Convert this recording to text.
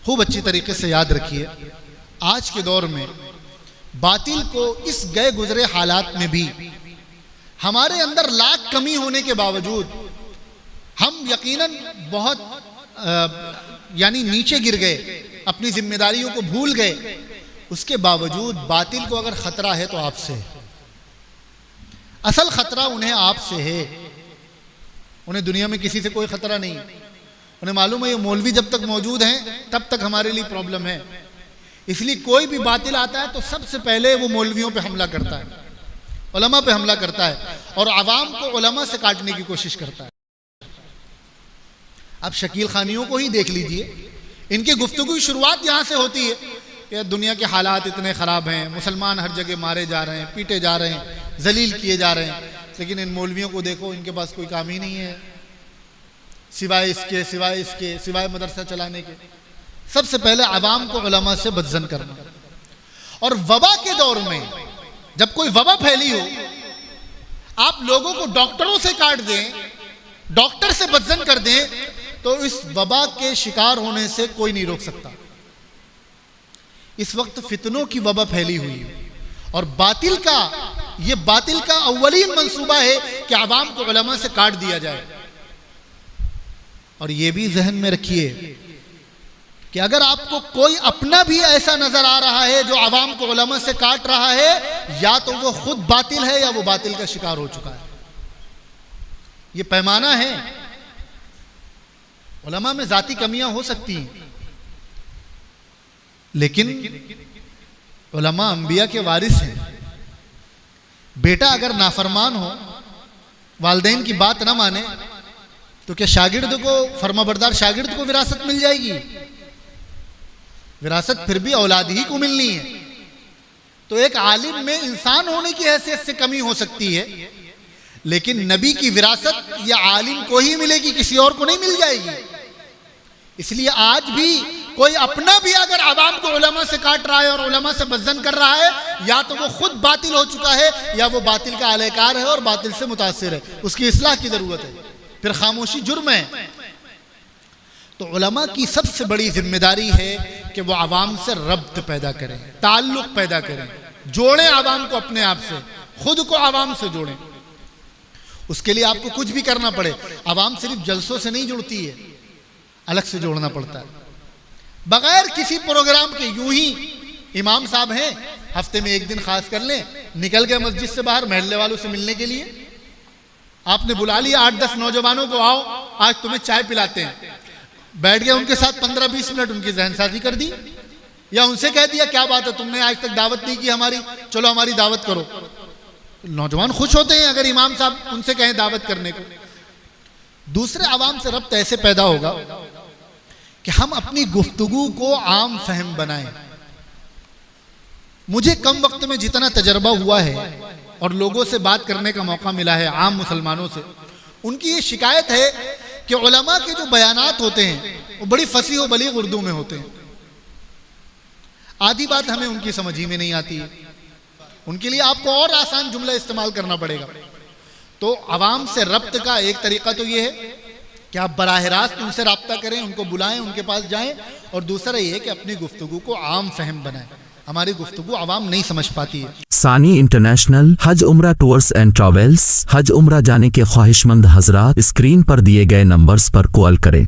خوب اچھی طریقے سے یاد رکھیے، آج کے دور میں باطل کو اس گئے گزرے حالات میں بھی ہمارے اندر لاکھ کمی ہونے کے باوجود ہم یقیناً بہت نیچے گر گئے، اپنی ذمہ داریوں کو بھول گئے، اس کے باوجود باطل کو اگر خطرہ ہے تو آپ سے ہے۔ اصل خطرہ انہیں آپ سے ہے، انہیں دنیا میں کسی سے کوئی خطرہ نہیں، انہیں معلوم ہے یہ مولوی جب تک موجود ہیں تب تک ہمارے لیے پرابلم ہے، اس لیے کوئی بھی باطل آتا ہے تو سب سے پہلے وہ مولویوں پہ حملہ کرتا ہے، علماء پہ حملہ کرتا ہے اور عوام کو علماء سے کاٹنے کی کوشش کرتا ہے۔ اب شکیل خانیوں کو ہی دیکھ لیجئے، ان کی گفتگو کی شروعات یہاں سے ہوتی ہے کہ دنیا کے حالات اتنے خراب ہیں، مسلمان ہر جگہ مارے جا رہے ہیں، پیٹے جا رہے ہیں، ذلیل کیے جا رہے ہیں، لیکن ان مولویوں کو دیکھو، ان کے پاس کوئی کام ہی نہیں ہے سوائے مدرسہ چلانے کے۔ سب سے پہلے عوام کو علماء سے بدظن کرنا، اور وبا کے دور میں جب کوئی وبا پھیلی ہو، آپ لوگوں کو ڈاکٹروں سے کاٹ دیں، ڈاکٹر سے بدظن کر دیں، تو اس وبا کے شکار ہونے سے کوئی نہیں روک سکتا۔ اس وقت فتنوں کی وبا پھیلی ہوئی ہے، اور باطل کا اولین منصوبہ ہے کہ عوام کو علماء سے کاٹ دیا جائے۔ اور یہ بھی ذہن میں رکھیے کہ اگر آپ کو کوئی اپنا بھی ایسا نظر آ رہا ہے جو عوام کو علماء سے کاٹ رہا ہے، یا تو وہ خود باطل ہے یا وہ باطل کا شکار ہو چکا ہے۔ یہ پیمانہ ہے۔ علماء میں ذاتی کمیاں ہو سکتی ہیں، لیکن علماء انبیاء کے وارث ہیں۔ بیٹا اگر نافرمان ہو، والدین کی بات نہ مانے، تو کیا شاگرد کو، فرما بردار شاگرد کو وراثت مل جائے گی؟ وراثت پھر بھی اولاد ہی کو ملنی ہے۔ تو ایک عالم میں انسان ہونے کی حیثیت سے کمی ہو سکتی ہے، لیکن نبی کی وراثت یا عالم کو ہی ملے گی، کسی اور کو نہیں مل جائے گی۔ اس لیے آج بھی کوئی اپنا بھی اگر عوام کو علماء سے کاٹ رہا ہے اور علماء سے بدظن کر رہا ہے، یا تو وہ خود باطل ہو چکا ہے یا وہ باطل کا اہلکار ہے اور باطل سے متاثر ہے، اس کی اصلاح کی ضرورت ہے، پھر خاموشی جرم ہے۔ تو علماء کی سب سے بڑی ذمہ داری ہے کہ وہ عوام سے ربط پیدا کریں، تعلق پیدا کریں، جوڑیں عوام کو اپنے آپ سے، خود کو عوام سے جوڑیں۔ اس کے لیے آپ کو کچھ بھی کرنا پڑے، عوام صرف جلسوں سے نہیں جڑتی ہے، الگ سے جوڑنا پڑتا ہے، بغیر کسی پروگرام کے۔ یوں ہی امام صاحب ہیں، ہفتے میں ایک دن خاص کر لیں، نکل گئے مسجد سے باہر محلے والوں سے ملنے کے لیے، آپ نے بلا لیا 8-10 نوجوانوں کو، آؤ آج تمہیں چائے پلاتے ہیں، بیٹھ گئے ان کے ساتھ 15-20 منٹ ان کی ذہن سازی کر دی، یا ان سے کہہ دیا کیا بات ہے تم نے آج تک دعوت نہیں کی ہماری، چلو ہماری دعوت کرو۔ نوجوان خوش ہوتے ہیں اگر امام صاحب ان سے کہیں دعوت کرنے کو۔ دوسرے عوام سے ربط ایسے پیدا ہوگا کہ ہم اپنی گفتگو کو عام فہم بنائیں۔ مجھے کم وقت میں جتنا تجربہ ہوا ہے اور لوگوں سے بات کرنے کا موقع ملا ہے عام مسلمانوں سے، ان کی یہ شکایت ہے کہ علماء کے جو بیانات ہوتے ہیں وہ بڑی فصیح و بلیغ اردو میں ہوتے ہیں، آدھی بات ہمیں ان کی سمجھ ہی میں نہیں آتی ہے، ان کے لیے آپ کو اور آسان جملہ استعمال کرنا پڑے گا۔ تو عوام سے ربط کا ایک طریقہ تو یہ ہے کہ آپ براہ راست ان سے رابطہ کریں، ان کو بلائیں، ان کے پاس جائیں، اور دوسرا یہ ہے کہ اپنی گفتگو کو عام فہم بنائیں۔ ہماری گفتگو عوام نہیں سمجھ پاتی ہے۔ ثانی انٹرنیشنل حج عمرہ ٹورز اینڈ ٹریولز، حج عمرہ جانے کے خواہش مند حضرات اسکرین پر دیے گئے نمبرز پر کال کریں۔